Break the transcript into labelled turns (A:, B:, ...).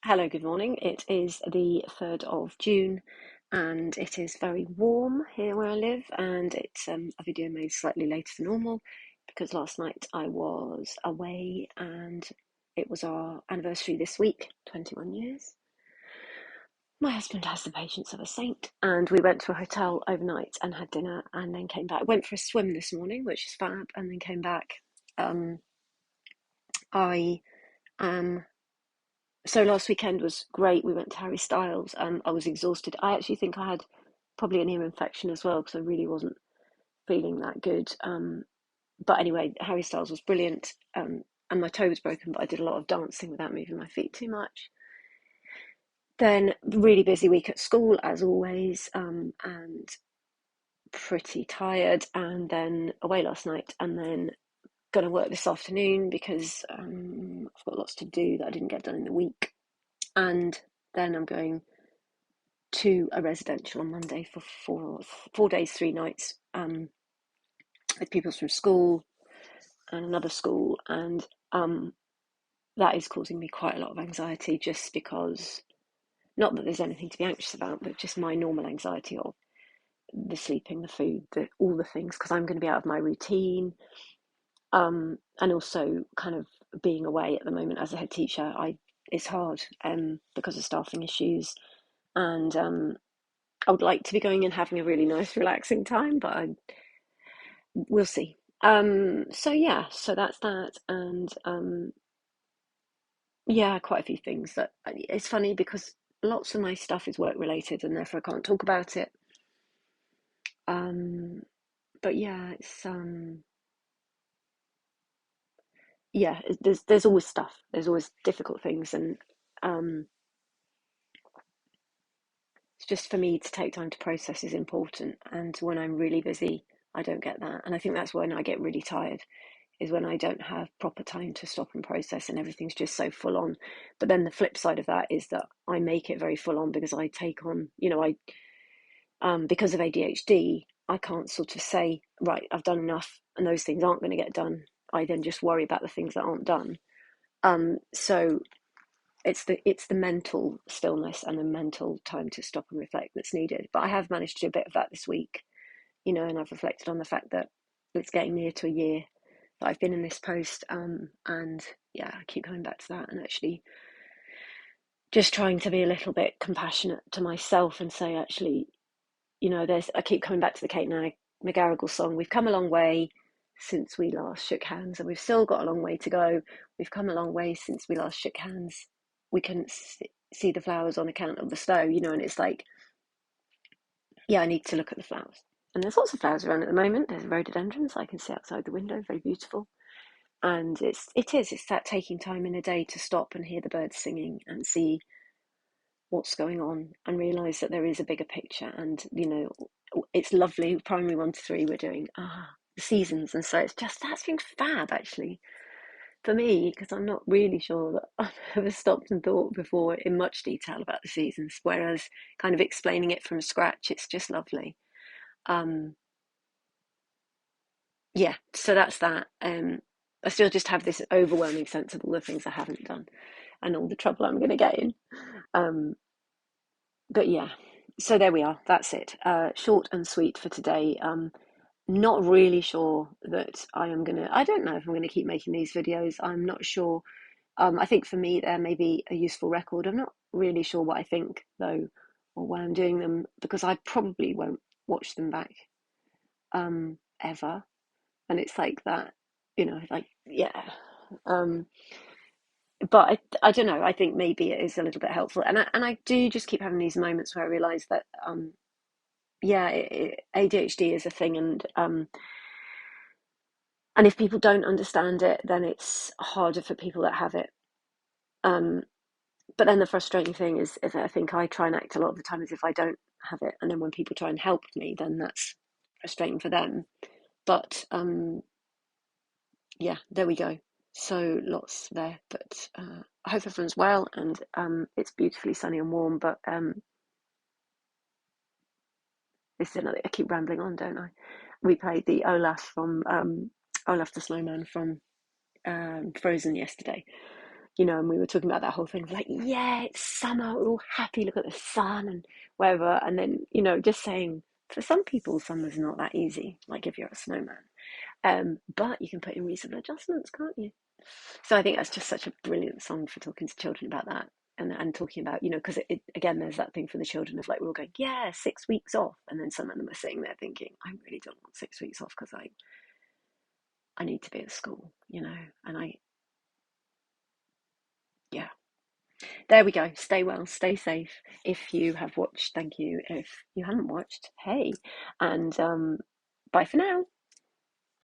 A: Hello, good morning. It is the 3rd of June and it is very warm here where I live, and it's a video made slightly later than normal because last night I was away and it was our anniversary this week, 21 years. My husband has the patience of a saint, and we went to a hotel overnight and had dinner and then came back. Went for a swim this morning, which is fab, and then came back. Um, I am So last weekend was great. We went to Harry Styles. I was exhausted. I actually think I had probably an ear infection as well because I really wasn't feeling that good. But anyway, Harry Styles was brilliant. And my toe was broken, but I did a lot of dancing without moving my feet too much. Then really busy week at school as always, and pretty tired. And then away last night, and then going to work this afternoon because I've got lots to do that I didn't get done in the week. And then I'm going to a residential on Monday for 4 days, 3 nights, with people from school and another school, and that is causing me quite a lot of anxiety, just because, not that there's anything to be anxious about, but just my normal anxiety of the sleeping, the food, all the things, because I'm going to be out of my routine, and also kind of being away at the moment as a head teacher. It's hard because of staffing issues, and I would like to be going and having a really nice, relaxing time, but we'll see. So yeah, so that's that, and yeah, quite a few things that it's funny because lots of my stuff is work related, and therefore I can't talk about it. Um, but yeah, it's yeah, there's always stuff. There's always difficult things, and um, it's just for me to take time to process is important. And when I'm really busy, I don't get that, and I think that's when I get really tired, is when I don't have proper time to stop and process and everything's just so full on. But then the flip side of that is that I make it very full on because I take on, because of ADHD, I can't sort of say, right, I've done enough and those things aren't going to get done. I then just worry about the things that aren't done. So it's the mental stillness and the mental time to stop and reflect that's needed. But I have managed to do a bit of that this week, and I've reflected on the fact that it's getting near to a year that I've been in this post, and yeah, I keep coming back to that, and actually just trying to be a little bit compassionate to myself and say, actually, I keep coming back to the Kate McGarrigle song. We've come a long way since we last shook hands, and we've still got a long way to go. We've come a long way since we last shook hands. We couldn't see the flowers on account of the snow, and it's like, yeah, I need to look at the flowers. And there's lots of flowers around at the moment. There's rhododendrons I can see outside the window, very beautiful. And it's that taking time in a day to stop and hear the birds singing and see what's going on and realize that there is a bigger picture. And it's lovely. Primary 1 to 3 we're doing the seasons, and so that's been fab actually for me, because I'm not really sure that I've ever stopped and thought before in much detail about the seasons, whereas kind of explaining it from scratch, it's just lovely. um yeah, so that's that. I still just have this overwhelming sense of all the things I haven't done and all the trouble I'm going to get in. Um, but yeah, so there we are. That's it. Short and sweet for today. Not really sure that I don't know if I'm going to keep making these videos. I'm not sure. I think for me, there may be a useful record. I'm not really sure what I think, though, or why I'm doing them, because I probably won't watch them back ever. And it's like that, like, yeah. Um, but I don't know. I think maybe it is a little bit helpful, and I do just keep having these moments where I realise that yeah, ADHD is a thing, and if people don't understand it, then it's harder for people that have it. Um, but then the frustrating thing is that I think I try and act a lot of the time as if I don't have it, and then when people try and help me, then that's frustrating for them. But yeah, there we go. So lots there, but I hope everyone's well, and it's beautifully sunny and warm. But this is another. I keep rambling on, don't I? We played the Olaf the Snowman from Frozen yesterday, and we were talking about that whole thing of like, yeah, it's summer, we're all happy, look at the sun and whatever. And then, just saying, for some people, summer's not that easy, like if you're a snowman. But you can put in reasonable adjustments, can't you? So I think that's just such a brilliant song for talking to children about that. And talking about, because again, there's that thing for the children of like, we're all going, yeah, 6 weeks off. And then some of them are sitting there thinking, I really don't want 6 weeks off because I need to be at school, and yeah. There we go. Stay well, stay safe. If you have watched, thank you. If you haven't watched, hey. And bye for now.